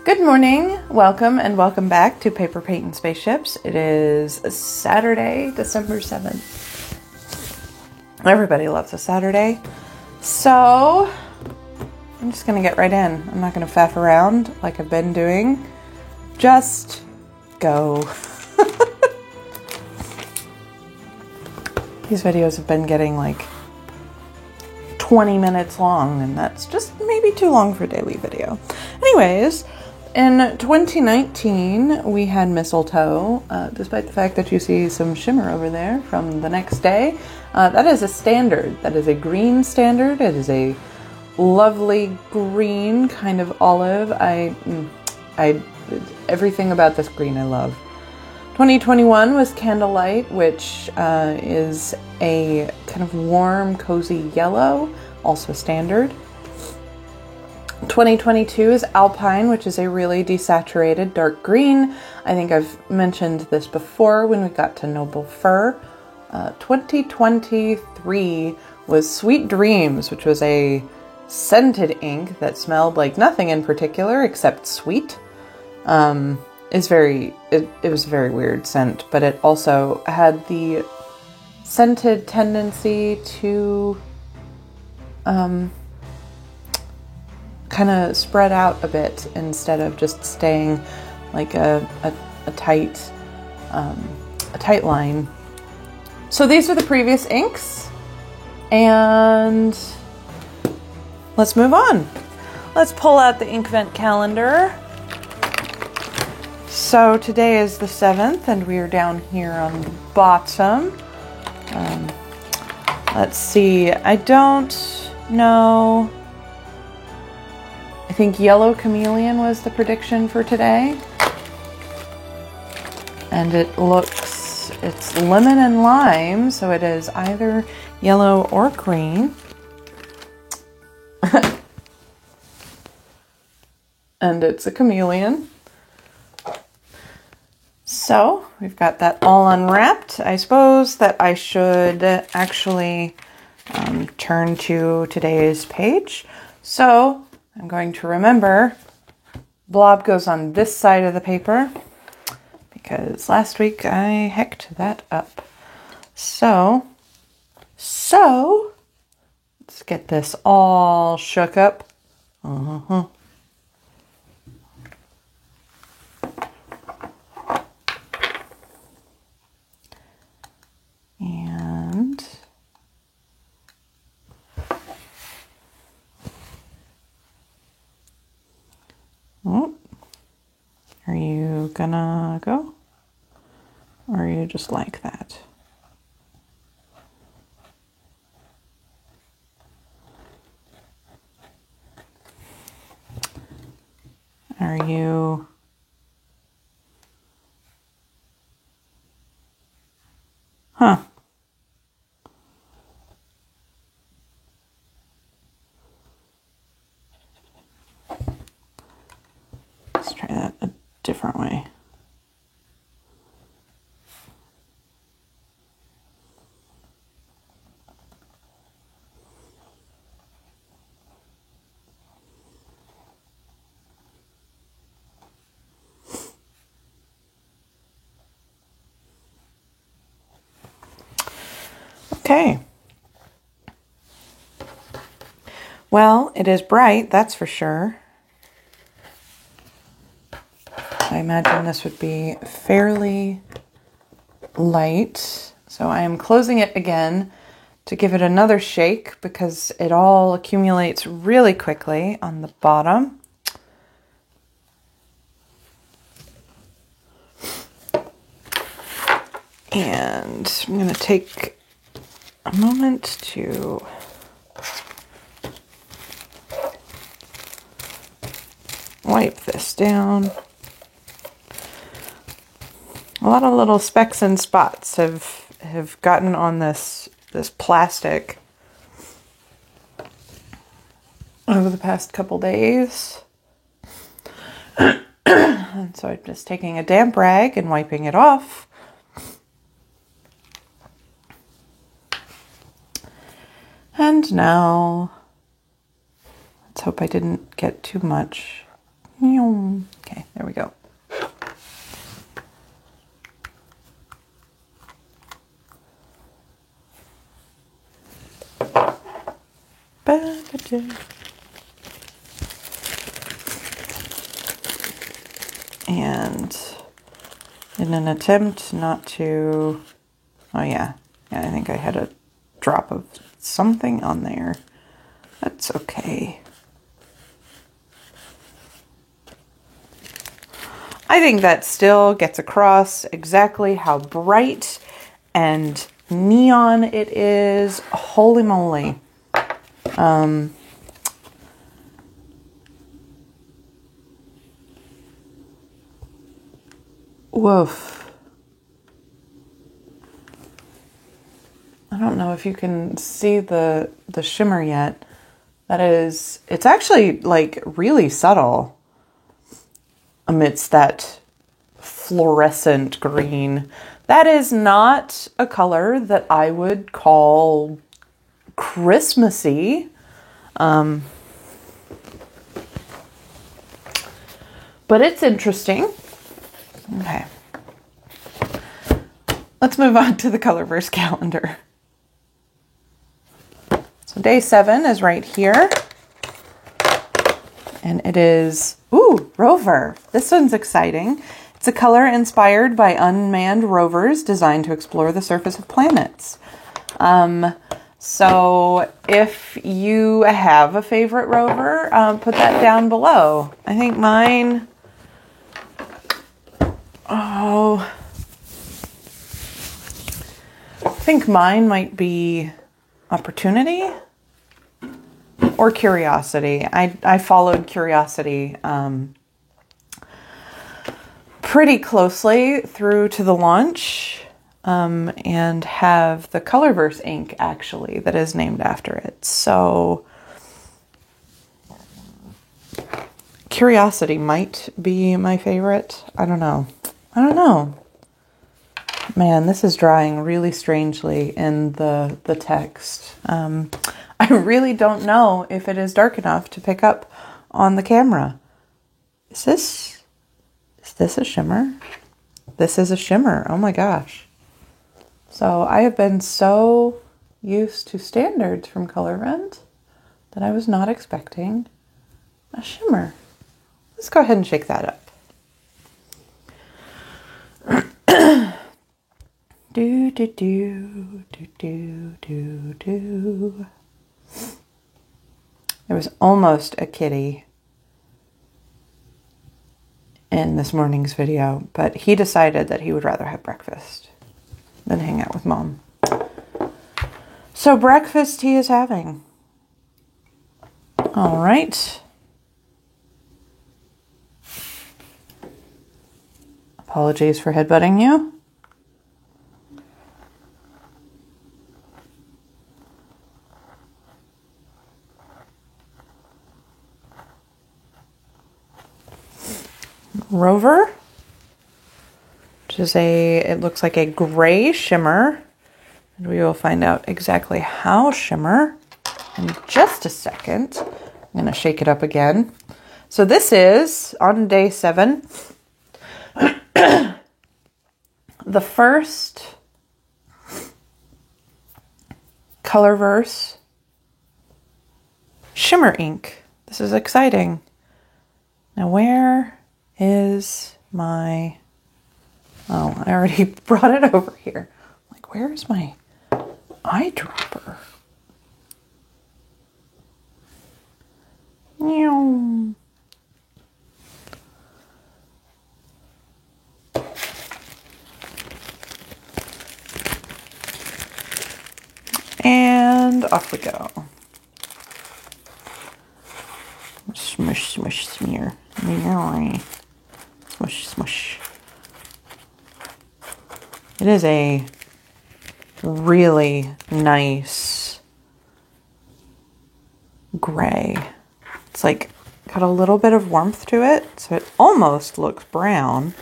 Good morning, welcome back to Paper Paint and Spaceships. It is Saturday, December 7th. Everybody loves a Saturday. So, I'm just going to get right in. I'm not going to faff around like I've been doing. Just go. These videos have been getting like 20 minutes long, and that's just maybe too long for a daily video. Anyways, in 2019, we had mistletoe, despite the fact that you see some shimmer over there from the next day. That is a standard. That is a green standard. It is a lovely green, kind of olive. Everything about this green I love. 2021 was Candlelight, which is a kind of warm, cozy yellow, also standard. 2022 is Alpine, which is a really desaturated dark green. I think I've mentioned this before when we got to Noble Fir. 2023 was Sweet Dreams, which was a scented ink that smelled like nothing in particular except sweet. It was a very weird scent, but it also had the scented tendency to kind of spread out a bit instead of just staying like a tight line. So these are the previous inks, and let's move on. Let's pull out the Inkvent calendar. So today is the 7th, and we are down here on the bottom. Let's see, I don't know. I think Yellow Chameleon was the prediction for today. And it's lemon and lime, so it is either yellow or green. And it's a chameleon. So we've got that all unwrapped. I suppose that I should actually turn to today's page. So I'm going to remember blob goes on this side of the paper because last week I hecked that up. So let's get this all shook up. And are you gonna go? Or are you just like that? Are you... Huh. Let's try that a different way. Okay. Well, it is bright, that's for sure. I imagine this would be fairly light. So I am closing it again to give it another shake because it all accumulates really quickly on the bottom. And I'm going to take a moment to wipe this down. A lot of little specks and spots have gotten on this plastic over the past couple days. And so I'm just taking a damp rag and wiping it off. And now, let's hope I didn't get too much. Okay, there we go. And in an attempt not to, oh yeah, I think I had a drop of something on there. That's okay. I think that still gets across exactly how bright and neon it is. Holy moly. Woof. I don't know if you can see the shimmer yet. It's actually like really subtle amidst that fluorescent green. That is not a color that I would call Christmassy. But it's interesting. Okay. Let's move on to the Colorverse calendar. So day 7 is right here. And it is, ooh, rover. This one's exciting. It's a color inspired by unmanned rovers designed to explore the surface of planets. So if you have a favorite rover, put that down below. I think mine, might be Opportunity or Curiosity. I followed Curiosity pretty closely through to the launch, and have the Colorverse ink actually that is named after it. So Curiosity might be my favorite. I don't know. Man, this is drying really strangely in the text. I really don't know if it is dark enough to pick up on the camera. Is this a shimmer? This is a shimmer. Oh my gosh. So I have been so used to standards from Colorvent that I was not expecting a shimmer. Let's go ahead and shake that up. Do do do do do do do. There was almost a kitty in this morning's video, but he decided that he would rather have breakfast than hang out with Mom. So breakfast he is having. All right. Apologies for headbutting you. Rover, which is it looks like a gray shimmer, and we will find out exactly how shimmer in just a second. I'm going to shake it up again. So this is, on day 7, the first Colorverse shimmer ink. This is exciting. Now where is my, I already brought it over here. Like, where is my eyedropper? Meow. And off we go. Smush, smush, smear. Smush, smush. It is a really nice gray. It's like got a little bit of warmth to it, so it almost looks brown.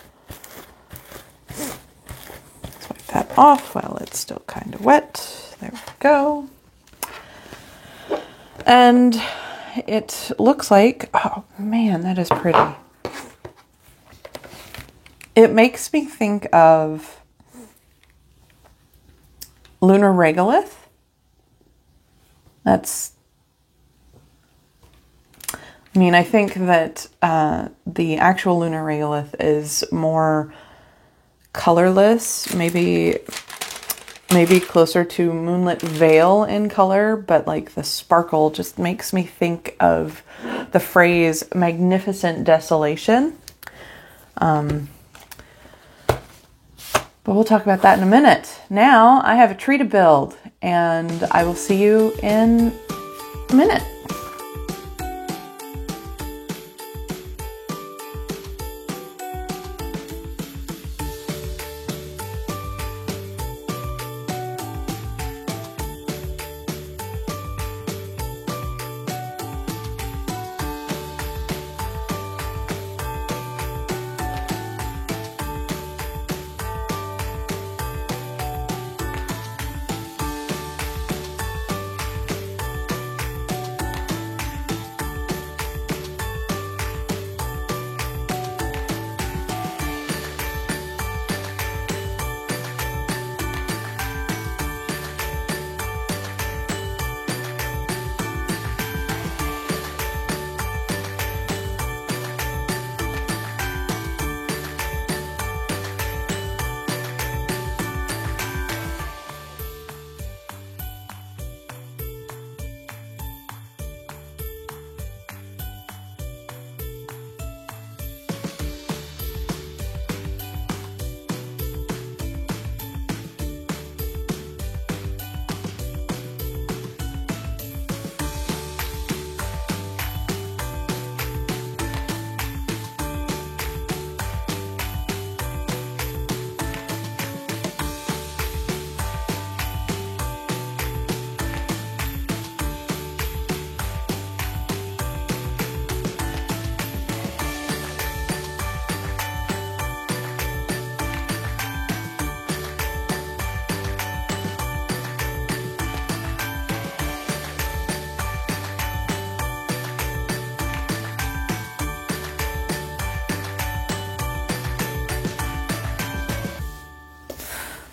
Let's wipe that off while it's still kind of wet. There we go. And it looks like, oh man, that is pretty. It makes me think of lunar regolith. I think that the actual lunar regolith is more colorless, maybe closer to Moonlit Veil in color, but like the sparkle just makes me think of the phrase magnificent desolation. But we'll talk about that in a minute. Now I have a tree to build, and I will see you in a minute.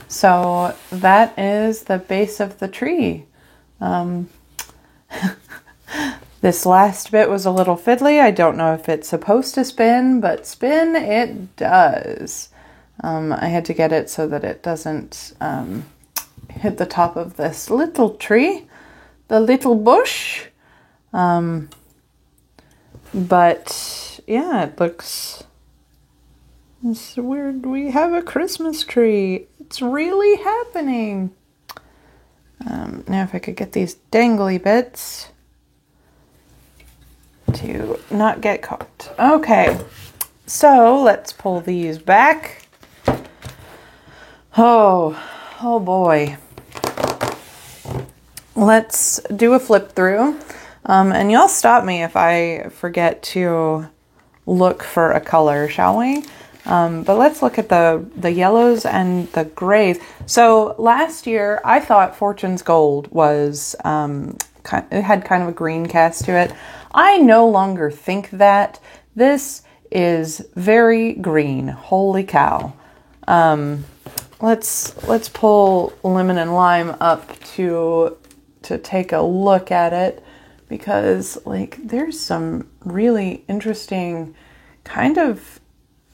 So that is the base of the tree. This last bit was a little fiddly. I don't know if it's supposed to spin, but spin it does. I had to get it so that it doesn't hit the top of this little tree, the little bush. But yeah, it looks... It's weird. We have a Christmas tree. It's really happening. Now if I could get these dangly bits to not get caught. Okay, so let's pull these back. Oh boy. Let's do a flip through. And y'all stop me if I forget to look for a color, shall we? But let's look at the yellows and the grays. So last year I thought Fortune's Gold was, it had kind of a green cast to it. I no longer think that. This is very green. Holy cow. Let's pull Lemon and Lime up to take a look at it, because like there's some really interesting kind of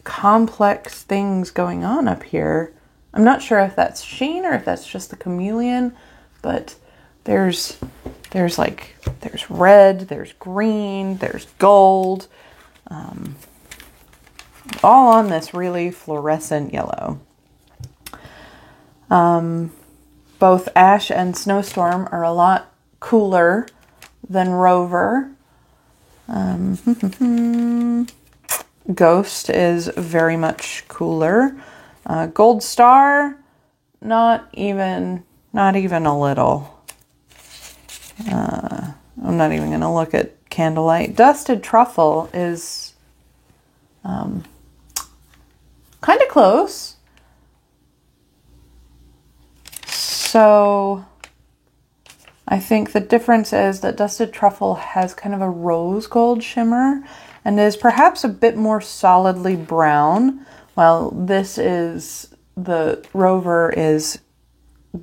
complex things going on up here. I'm not sure if that's sheen or if that's just the chameleon, but there's red, there's green, there's gold, all on this really fluorescent yellow. Both Ash and Snowstorm are a lot cooler than Rover. Ghost is very much cooler. Gold Star, not even a little. I'm not even going to look at Candlelight. Dusted Truffle is kind of close. So I think the difference is that Dusted Truffle has kind of a rose gold shimmer and is perhaps a bit more solidly brown, Well, the Rover is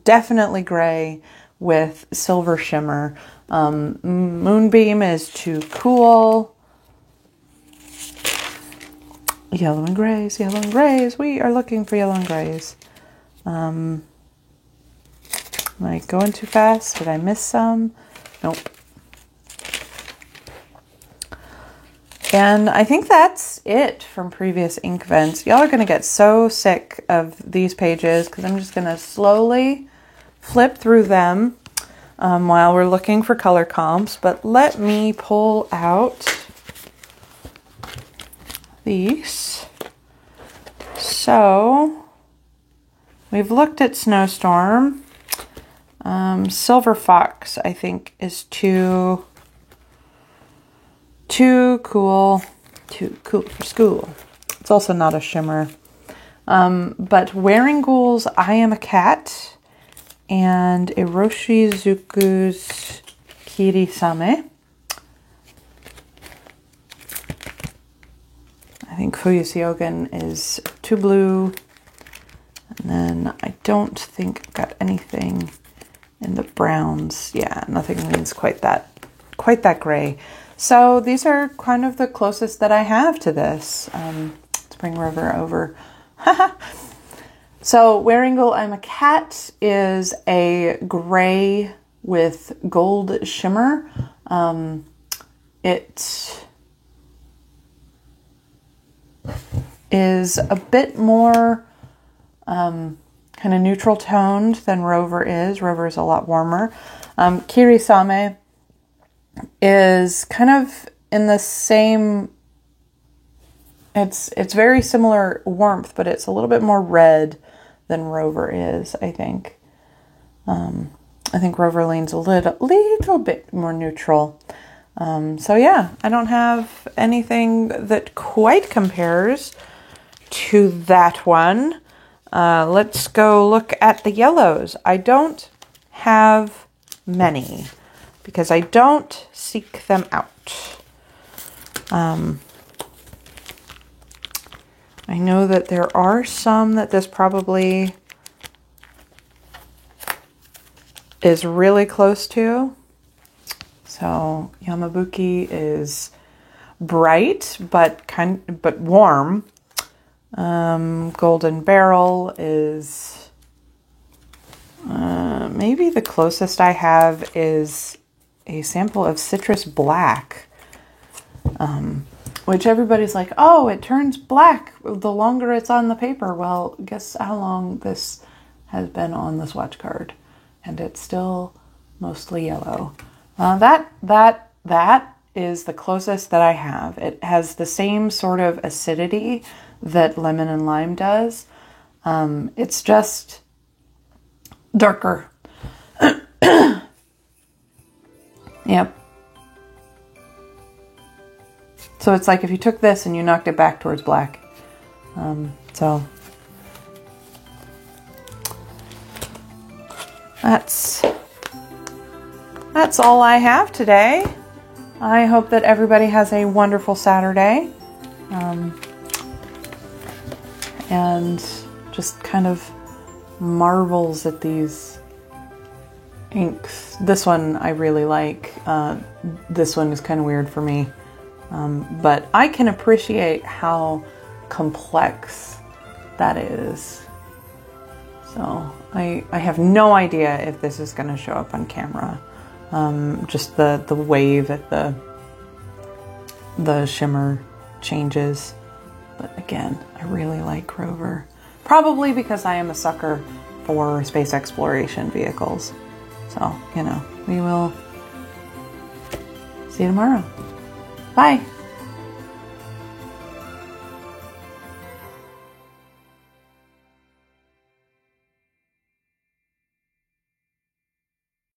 definitely gray with silver shimmer. Moonbeam is too cool. Yellow and grays, yellow and grays. We are looking for yellow and grays. Am I going too fast? Did I miss some? Nope. And I think that's it from previous Inkvents. Y'all are going to get so sick of these pages because I'm just going to slowly flip through them while we're looking for color comps. But let me pull out these. So we've looked at Snowstorm. Silver Fox, I think, is too cool for school. It's also not a shimmer. But Wearing Ghouls, I Am a Cat, and Iroshizuku's Kiri-same. I think Fuyusiogen is too blue. And then I don't think I've got anything in the browns. Yeah, nothing leans quite that gray. So these are kind of the closest that I have to this. Let's bring Rover over. So Wearing Ghoul, I'm a Cat is a gray with gold shimmer. It is a bit more kind of neutral toned than Rover is. Rover is a lot warmer. Kiri-same is kind of in the same, it's very similar warmth, but it's a little bit more red than Rover is, I think. I think Rover leans a little bit more neutral. So yeah, I don't have anything that quite compares to that one. Let's go look at the yellows. I don't have many because I don't seek them out. I know that there are some that this probably is really close to. So Yamabuki is bright but warm. Golden Barrel is maybe the closest I have is a sample of Citrus Black, which everybody's like, oh, it turns black the longer it's on the paper. Well, guess how long this has been on the swatch card, and it's still mostly yellow. That is the closest that I have. It has the same sort of acidity that Lemon and Lime does. It's just darker. Yep. So it's like if you took this and you knocked it back towards black. So that's all I have today. I hope that everybody has a wonderful Saturday. And just kind of marvels at these inks. This one I really like. This one is kind of weird for me. But I can appreciate how complex that is. So I have no idea if this is going to show up on camera. Just the wave at the shimmer changes. But again, I really like Rover. Probably because I am a sucker for space exploration vehicles. So, you know, we will see you tomorrow. Bye.